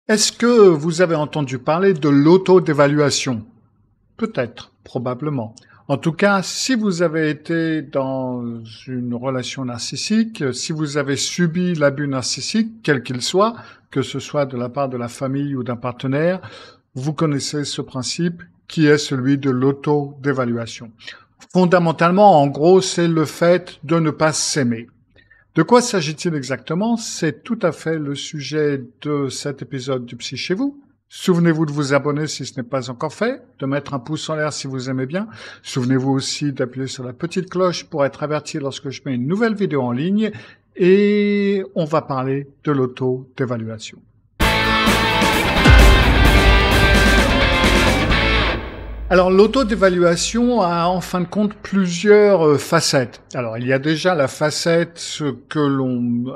Est-ce que vous avez entendu parler de l'auto-dévaluation? Peut-être, probablement. En tout cas, si vous avez été dans une relation narcissique, si vous avez subi l'abus narcissique, quel qu'il soit, que ce soit de la part de la famille ou d'un partenaire, vous connaissez ce principe qui est celui de l'auto-dévaluation. Fondamentalement, en gros, c'est le fait de ne pas s'aimer. De quoi s'agit-il exactement? C'est tout à fait le sujet de cet épisode du Psy chez vous. Souvenez-vous de vous abonner si ce n'est pas encore fait, de mettre un pouce en l'air si vous aimez bien. Souvenez-vous aussi d'appuyer sur la petite cloche pour être averti lorsque je mets une nouvelle vidéo en ligne. Et on va parler de l'auto-dévaluation. Alors l'autodévaluation a en fin de compte plusieurs facettes. Alors il y a déjà la facette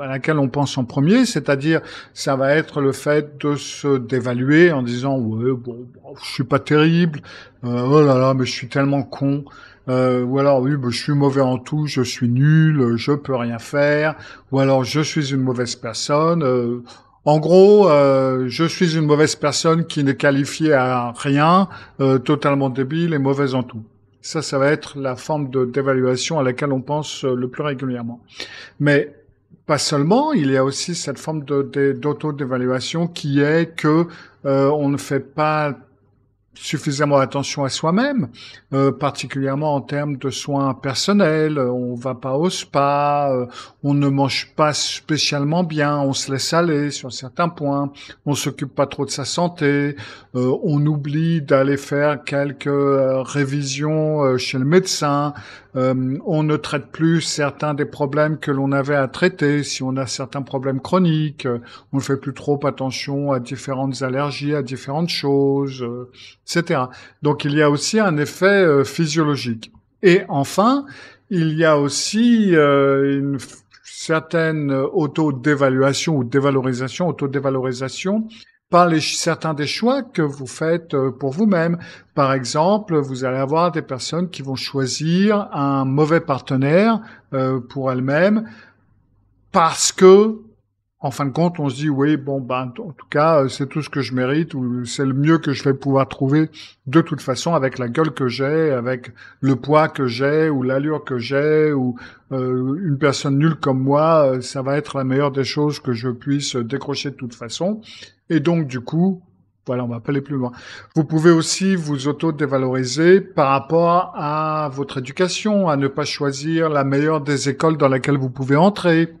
à laquelle on pense en premier, c'est-à-dire ça va être le fait de se dévaluer en disant ouais bon je suis pas terrible, oh là là mais je suis tellement con. Ou alors oui, je suis mauvais en tout, je suis nul, je peux rien faire, ou alors je suis une mauvaise personne. En gros, je suis une mauvaise personne qui n'est qualifiée à rien, totalement débile et mauvaise en tout. Ça va être la forme d'évaluation à laquelle on pense le plus régulièrement. Mais pas seulement, il y a aussi cette forme d'auto-d'évaluation qui est que on ne fait pas suffisamment attention à soi-même, particulièrement en termes de soins personnels. On va pas au spa, on ne mange pas spécialement bien, on se laisse aller sur certains points, on s'occupe pas trop de sa santé, on oublie d'aller faire quelques révisions chez le médecin, on ne traite plus certains des problèmes que l'on avait à traiter. Si on a certains problèmes chroniques, on ne fait plus trop attention à différentes allergies, à différentes choses, etc. Donc il y a aussi un effet physiologique. Et enfin, il y a aussi une certaine auto-dévaluation ou dévalorisation, auto-dévalorisation par certains des choix que vous faites pour vous-même. Par exemple, vous allez avoir des personnes qui vont choisir un mauvais partenaire pour elles-mêmes parce que en fin de compte, on se dit, oui, bon, en tout cas, c'est tout ce que je mérite, ou c'est le mieux que je vais pouvoir trouver de toute façon, avec la gueule que j'ai, avec le poids que j'ai, ou l'allure que j'ai, ou une personne nulle comme moi, ça va être la meilleure des choses que je puisse décrocher de toute façon. Et donc, du coup, voilà, on va pas aller plus loin. Vous pouvez aussi vous auto-dévaloriser par rapport à votre éducation, à ne pas choisir la meilleure des écoles dans laquelle vous pouvez entrer,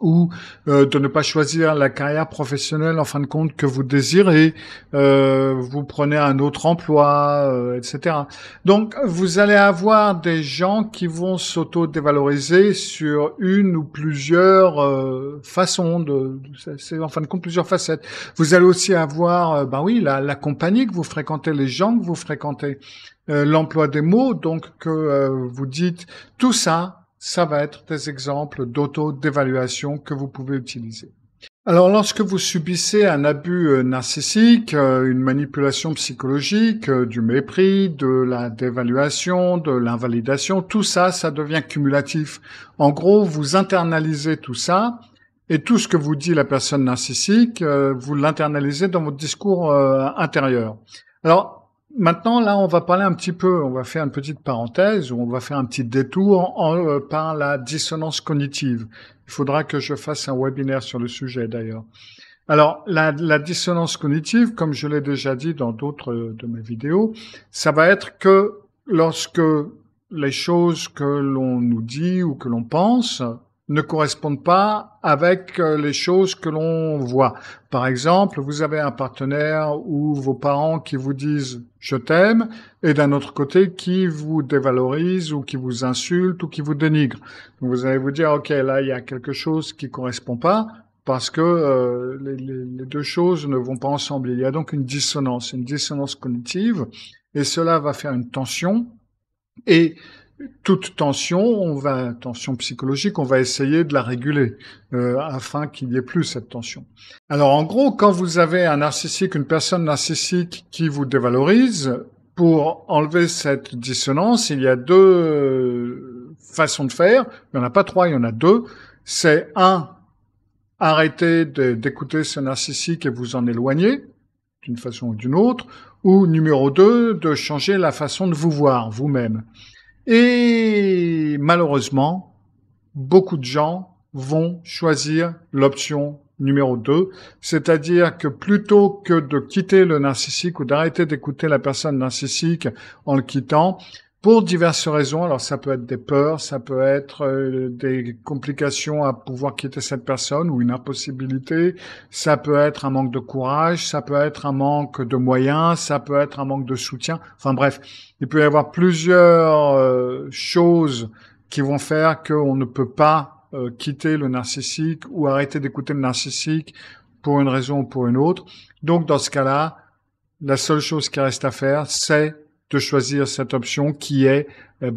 ou de ne pas choisir la carrière professionnelle en fin de compte que vous désirez, vous prenez un autre emploi, etc. Donc vous allez avoir des gens qui vont s'auto-dévaloriser sur une ou plusieurs façons, c'est en fin de compte plusieurs facettes. Vous allez aussi avoir, la compagnie que vous fréquentez, les gens que vous fréquentez, l'emploi des mots, donc que vous dites, tout ça. Ça va être des exemples d'auto-dévaluation que vous pouvez utiliser. Alors, lorsque vous subissez un abus narcissique, une manipulation psychologique, du mépris, de la dévaluation, de l'invalidation, tout ça, ça devient cumulatif. En gros, vous internalisez tout ça et tout ce que vous dit la personne narcissique, vous l'internalisez dans votre discours intérieur. Alors, maintenant, là, on va parler un petit peu, on va faire une petite parenthèse, ou on va faire un petit détour par la dissonance cognitive. Il faudra que je fasse un webinaire sur le sujet, d'ailleurs. Alors, la dissonance cognitive, comme je l'ai déjà dit dans d'autres de mes vidéos, ça va être que lorsque les choses que l'on nous dit ou que l'on pense ne correspondent pas avec les choses que l'on voit. Par exemple, vous avez un partenaire ou vos parents qui vous disent « je t'aime » et d'un autre côté qui vous dévalorise ou qui vous insulte ou qui vous dénigre. Donc vous allez vous dire « ok, là il y a quelque chose qui correspond pas » parce que les deux choses ne vont pas ensemble. Il y a donc une dissonance cognitive et cela va faire une tension et toute tension, tension psychologique, on va essayer de la réguler afin qu'il n'y ait plus cette tension. Alors en gros, quand vous avez un narcissique, une personne narcissique qui vous dévalorise, pour enlever cette dissonance, il y a deux façons de faire. Il n'y en a pas trois, il y en a deux. C'est arrêter d'écouter ce narcissique et vous en éloigner d'une façon ou d'une autre, ou numéro 2, de changer la façon de vous voir vous-même. Et malheureusement, beaucoup de gens vont choisir l'option numéro 2, c'est-à-dire que plutôt que de quitter le narcissique ou d'arrêter d'écouter la personne narcissique en le quittant, pour diverses raisons, alors ça peut être des peurs, ça peut être des complications à pouvoir quitter cette personne ou une impossibilité, ça peut être un manque de courage, ça peut être un manque de moyens, ça peut être un manque de soutien, enfin bref, il peut y avoir plusieurs choses qui vont faire qu'on ne peut pas quitter le narcissique ou arrêter d'écouter le narcissique pour une raison ou pour une autre. Donc dans ce cas-là, la seule chose qui reste à faire, c'est de choisir cette option qui est, il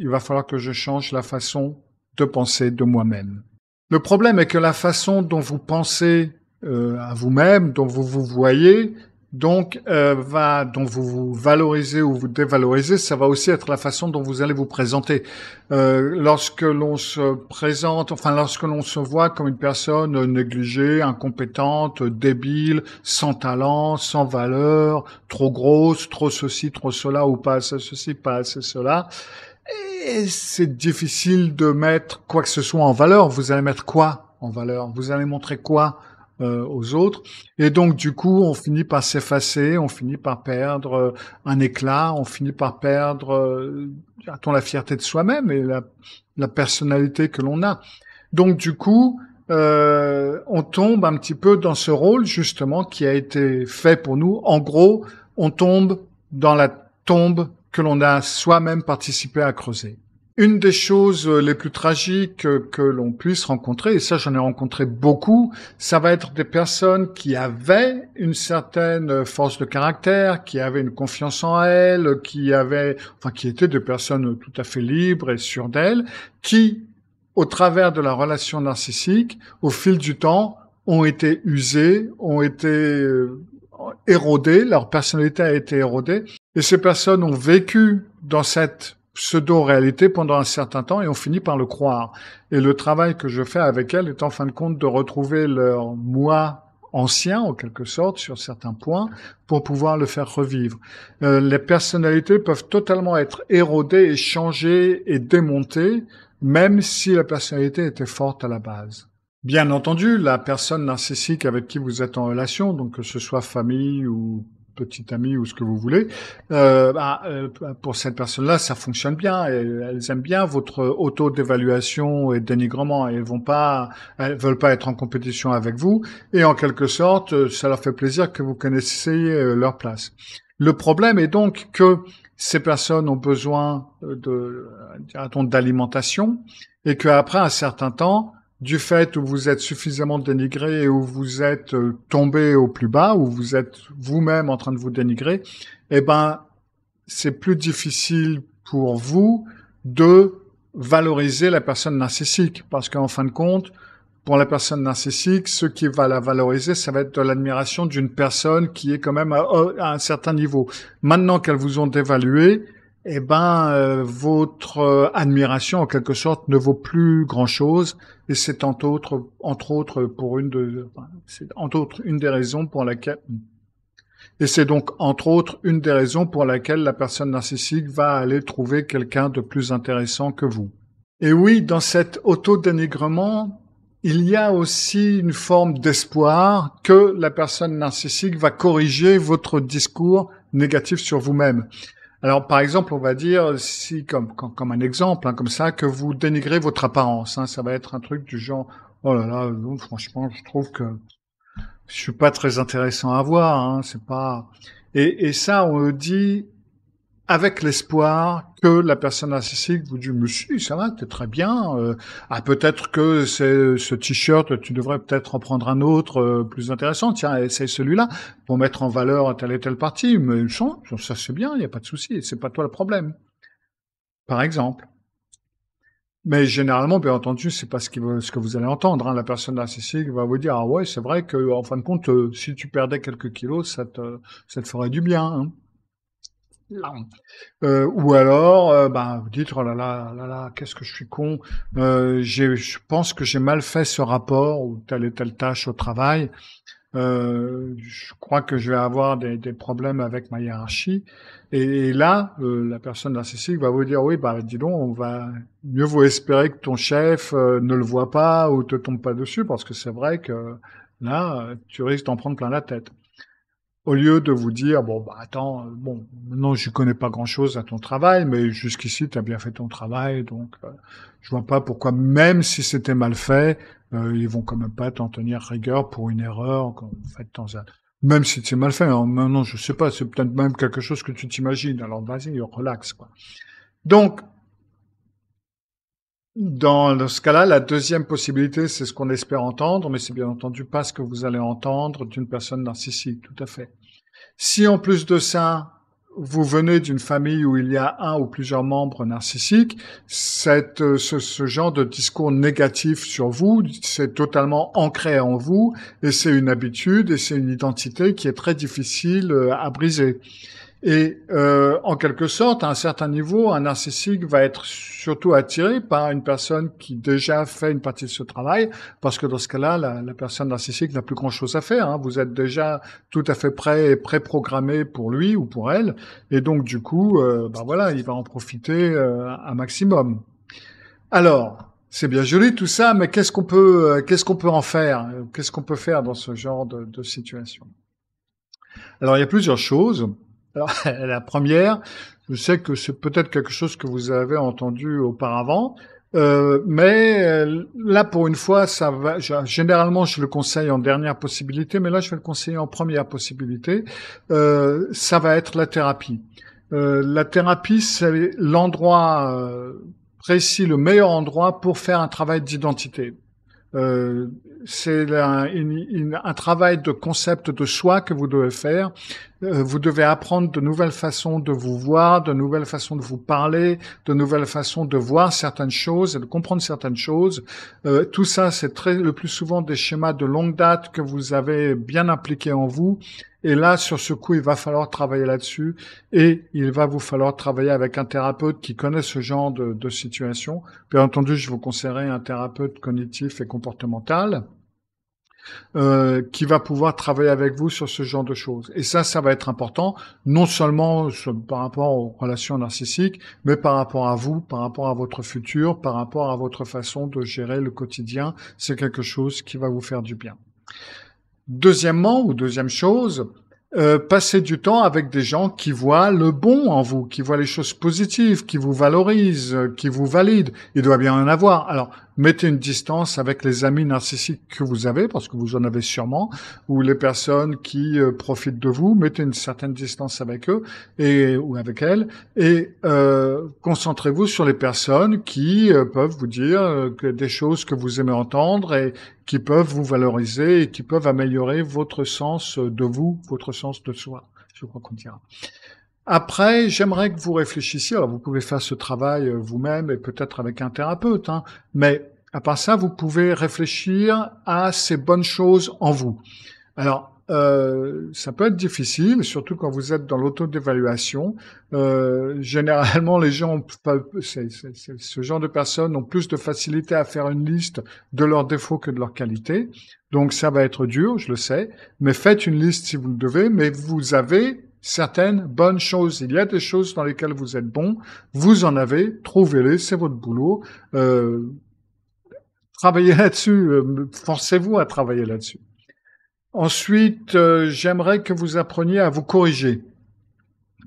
va falloir que je change la façon de penser de moi-même. Le problème est que la façon dont vous pensez à vous-même, dont vous vous voyez, donc dont vous vous valorisez ou vous dévalorisez, ça va aussi être la façon dont vous allez vous présenter. Lorsque l'on se présente, lorsque l'on se voit comme une personne négligée, incompétente, débile, sans talent, sans valeur, trop grosse, trop ceci, trop cela, ou pas assez ceci, pas assez cela, et c'est difficile de mettre quoi que ce soit en valeur. Vous allez mettre quoi en valeur? Vous allez montrer quoi aux autres? Et donc, du coup, on finit par s'effacer, on finit par perdre un éclat, on finit par perdre la fierté de soi-même et la personnalité que l'on a. Donc, du coup, on tombe un petit peu dans ce rôle, justement, qui a été fait pour nous. En gros, on tombe dans la tombe que l'on a soi-même participé à creuser. Une des choses les plus tragiques que l'on puisse rencontrer, et ça j'en ai rencontré beaucoup, ça va être des personnes qui avaient une certaine force de caractère, qui avaient une confiance en elles, qui étaient des personnes tout à fait libres et sûres d'elles, qui, au travers de la relation narcissique, au fil du temps, ont été usées, ont été érodées, leur personnalité a été érodée, et ces personnes ont vécu dans cette pseudo-réalité pendant un certain temps et ont fini par le croire. Et le travail que je fais avec elles est en fin de compte de retrouver leur moi ancien, en quelque sorte, sur certains points, pour pouvoir le faire revivre. Les personnalités peuvent totalement être érodées et changées et démontées, même si la personnalité était forte à la base. Bien entendu, la personne narcissique avec qui vous êtes en relation, donc que ce soit famille ou petite amie ou ce que vous voulez, pour cette personne-là, ça fonctionne bien. Elles aiment bien votre auto-dévaluation et dénigrement. Elles veulent pas être en compétition avec vous. Et en quelque sorte, ça leur fait plaisir que vous connaissiez leur place. Le problème est donc que ces personnes ont besoin d'alimentation et qu'après un certain temps, du fait où vous êtes suffisamment dénigré et où vous êtes tombé au plus bas, où vous êtes vous-même en train de vous dénigrer, c'est plus difficile pour vous de valoriser la personne narcissique. Parce qu'en fin de compte, pour la personne narcissique, ce qui va la valoriser, ça va être de l'admiration d'une personne qui est quand même à un certain niveau. Maintenant qu'elles vous ont dévalué, votre admiration, en quelque sorte, ne vaut plus grand-chose, et c'est entre autres une des raisons pour laquelle, et c'est donc entre autres une des raisons pour laquelle la personne narcissique va aller trouver quelqu'un de plus intéressant que vous. Et oui, dans cet auto-dénigrement, il y a aussi une forme d'espoir que la personne narcissique va corriger votre discours négatif sur vous-même. Alors, par exemple, on va dire, si, comme un exemple, comme ça, que vous dénigrez votre apparence, ça va être un truc du genre, oh là là, franchement, je trouve que je suis pas très intéressant à voir, c'est pas, et ça, on le dit avec l'espoir que la personne narcissique vous dit, mais si, ça va, t'es très bien, peut-être que ce t-shirt, tu devrais peut-être en prendre un autre, plus intéressant, tiens, essaye celui-là, pour mettre en valeur telle et telle partie, mais ça c'est bien, il n'y a pas de souci, c'est pas toi le problème. Par exemple. Mais généralement, bien entendu, c'est pas ce que vous allez entendre, La personne narcissique va vous dire, ah ouais, c'est vrai que, en fin de compte, si tu perdais quelques kilos, ça te ferait du bien, Ou alors, vous dites oh là là, qu'est-ce que je suis con. Je pense que j'ai mal fait ce rapport ou telle et telle tâche au travail. Je crois que je vais avoir des problèmes avec ma hiérarchie. Et là, la personne narcissique va vous dire, oui, dis donc, mieux vaut espérer que ton chef ne le voit pas ou te tombe pas dessus, parce que c'est vrai que là, tu risques d'en prendre plein la tête. Au lieu de vous dire, attends, non, je connais pas grand-chose à ton travail, mais jusqu'ici, tu as bien fait ton travail, donc je vois pas pourquoi, même si c'était mal fait, ils vont quand même pas t'en tenir rigueur pour une erreur qu'on fait dans un... Même si c'est mal fait, hein, non, je sais pas, c'est peut-être même quelque chose que tu t'imagines, alors vas-y, relax, quoi. Donc, dans ce cas-là, la deuxième possibilité, c'est ce qu'on espère entendre, mais c'est bien entendu pas ce que vous allez entendre d'une personne narcissique, tout à fait. Si en plus de ça, vous venez d'une famille où il y a un ou plusieurs membres narcissiques, ce genre de discours négatif sur vous, c'est totalement ancré en vous et c'est une habitude et c'est une identité qui est très difficile à briser. Et en quelque sorte, à un certain niveau, un narcissique va être surtout attiré par une personne qui déjà fait une partie de ce travail, parce que dans ce cas-là, la personne narcissique n'a plus grand-chose à faire. Hein. Vous êtes déjà tout à fait prêt et pré-programmé pour lui ou pour elle, et donc du coup, il va en profiter un maximum. Alors, c'est bien joli tout ça, mais qu'est-ce qu'on peut en faire? Qu'est-ce qu'on peut faire dans ce genre de situation? Alors, il y a plusieurs choses. Alors, la première, je sais que c'est peut-être quelque chose que vous avez entendu auparavant, mais là, pour une fois, ça va. Généralement, je le conseille en dernière possibilité, mais là, je vais le conseiller en première possibilité. Ça va être la thérapie. La thérapie, c'est l'endroit précis, le meilleur endroit pour faire un travail d'identité. Euh, c'est un travail de concept de soi que vous devez faire. Vous devez apprendre de nouvelles façons de vous voir, de nouvelles façons de vous parler, de nouvelles façons de voir certaines choses et de comprendre certaines choses. Tout ça, c'est le plus souvent des schémas de longue date que vous avez bien impliqués en vous. Et là, sur ce coup, il va falloir travailler là-dessus et il va vous falloir travailler avec un thérapeute qui connaît ce genre de situation. Bien entendu, je vous conseillerais un thérapeute cognitif et comportemental qui va pouvoir travailler avec vous sur ce genre de choses. Et ça va être important, non seulement par rapport aux relations narcissiques, mais par rapport à vous, par rapport à votre futur, par rapport à votre façon de gérer le quotidien. C'est quelque chose qui va vous faire du bien. Deuxième chose, passez du temps avec des gens qui voient le bon en vous, qui voient les choses positives, qui vous valorisent, qui vous valident. Il doit bien en avoir. Alors, mettez une distance avec les amis narcissiques que vous avez, parce que vous en avez sûrement, ou les personnes qui profitent de vous. Mettez une certaine distance avec eux ou avec elles, et concentrez-vous sur les personnes qui peuvent vous dire des choses que vous aimez entendre et qui peuvent vous valoriser et qui peuvent améliorer votre sens de vous, votre sens de soi. Je crois qu'on dira. Après, j'aimerais que vous réfléchissiez. Alors, vous pouvez faire ce travail vous-même et peut-être avec un thérapeute, hein, mais à part ça, vous pouvez réfléchir à ces bonnes choses en vous. Alors, ça peut être difficile, surtout quand vous êtes dans l'auto-dévaluation. Généralement, les gens, ce genre de personnes ont plus de facilité à faire une liste de leurs défauts que de leurs qualités. Donc, ça va être dur, je le sais. Mais faites une liste si vous le devez, mais vous avez certaines bonnes choses. Il y a des choses dans lesquelles vous êtes bon. Vous en avez, trouvez-les, c'est votre boulot. Travaillez là-dessus, forcez-vous à travailler là-dessus. Ensuite, j'aimerais que vous appreniez à vous corriger,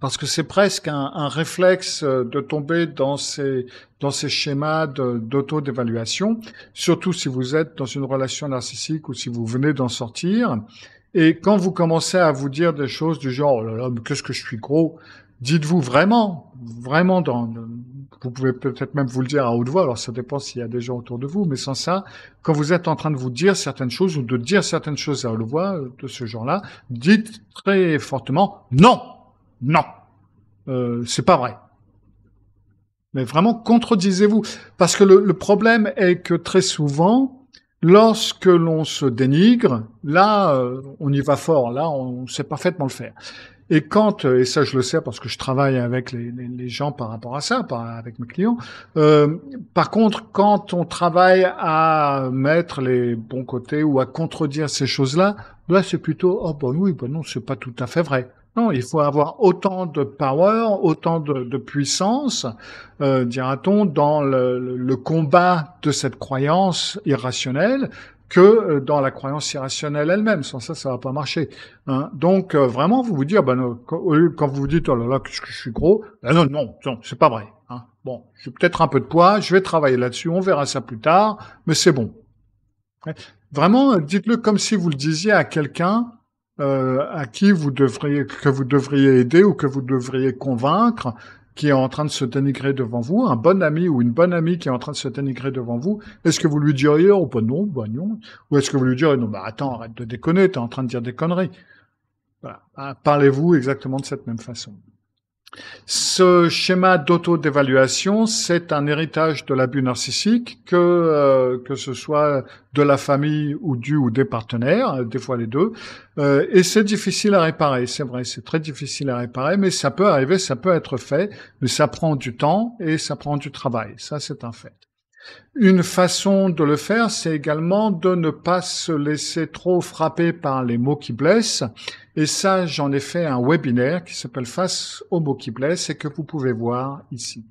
parce que c'est presque un réflexe de tomber dans ces schémas d'auto-d'évaluation, surtout si vous êtes dans une relation narcissique ou si vous venez d'en sortir. Et quand vous commencez à vous dire des choses du genre « Oh là là, mais qu'est-ce que je suis gros !» Dites-vous vraiment, vous pouvez peut-être même vous le dire à haute voix, alors ça dépend s'il y a des gens autour de vous, mais sans ça, quand vous êtes en train de vous dire certaines choses ou de dire certaines choses à haute voix de ce genre-là, dites très fortement « Non ! Non ! C'est pas vrai !» Mais vraiment, contredisez-vous. Parce que le problème est que très souvent, lorsque l'on se dénigre, là, on y va fort, là, on sait parfaitement le faire. Et quand, et ça je le sais parce que je travaille avec les gens par rapport à ça, avec mes clients, par contre, quand on travaille à mettre les bons côtés ou à contredire ces choses-là, là c'est plutôt, oh ben oui, ben non, c'est pas tout à fait vrai. Non, il faut avoir autant de power, autant de puissance, dira-t-on, dans le combat de cette croyance irrationnelle que dans la croyance irrationnelle elle-même. Sans ça, ça va pas marcher. Hein. Donc, vraiment, vous vous dire, ben, quand vous vous dites, oh là là, qu'est-ce que je suis gros, ben non, non, non, c'est pas vrai. Hein. Bon, j'ai peut-être un peu de poids, je vais travailler là-dessus, on verra ça plus tard, mais c'est bon. Ouais. Vraiment, dites-le comme si vous le disiez à quelqu'un à qui que vous devriez aider ou que vous devriez convaincre, qui est en train de se dénigrer devant vous, un bon ami ou une bonne amie qui est en train de se dénigrer devant vous. Est-ce que vous lui diriez, oh ben non, ben non, ou est-ce que vous lui direz, non, bah attends, arrête de déconner, t'es en train de dire des conneries. Voilà. Parlez-vous exactement de cette même façon. Ce schéma d'auto-dévaluation, c'est un héritage de l'abus narcissique, que ce soit de la famille ou du ou des partenaires, des fois les deux. Et c'est difficile à réparer, c'est vrai, c'est très difficile à réparer, mais ça peut arriver, ça peut être fait, mais ça prend du temps et ça prend du travail, ça c'est un fait. Une façon de le faire, c'est également de ne pas se laisser trop frapper par les mots qui blessent. Et ça, j'en ai fait un webinaire qui s'appelle Face aux mots qui blessent et que vous pouvez voir ici.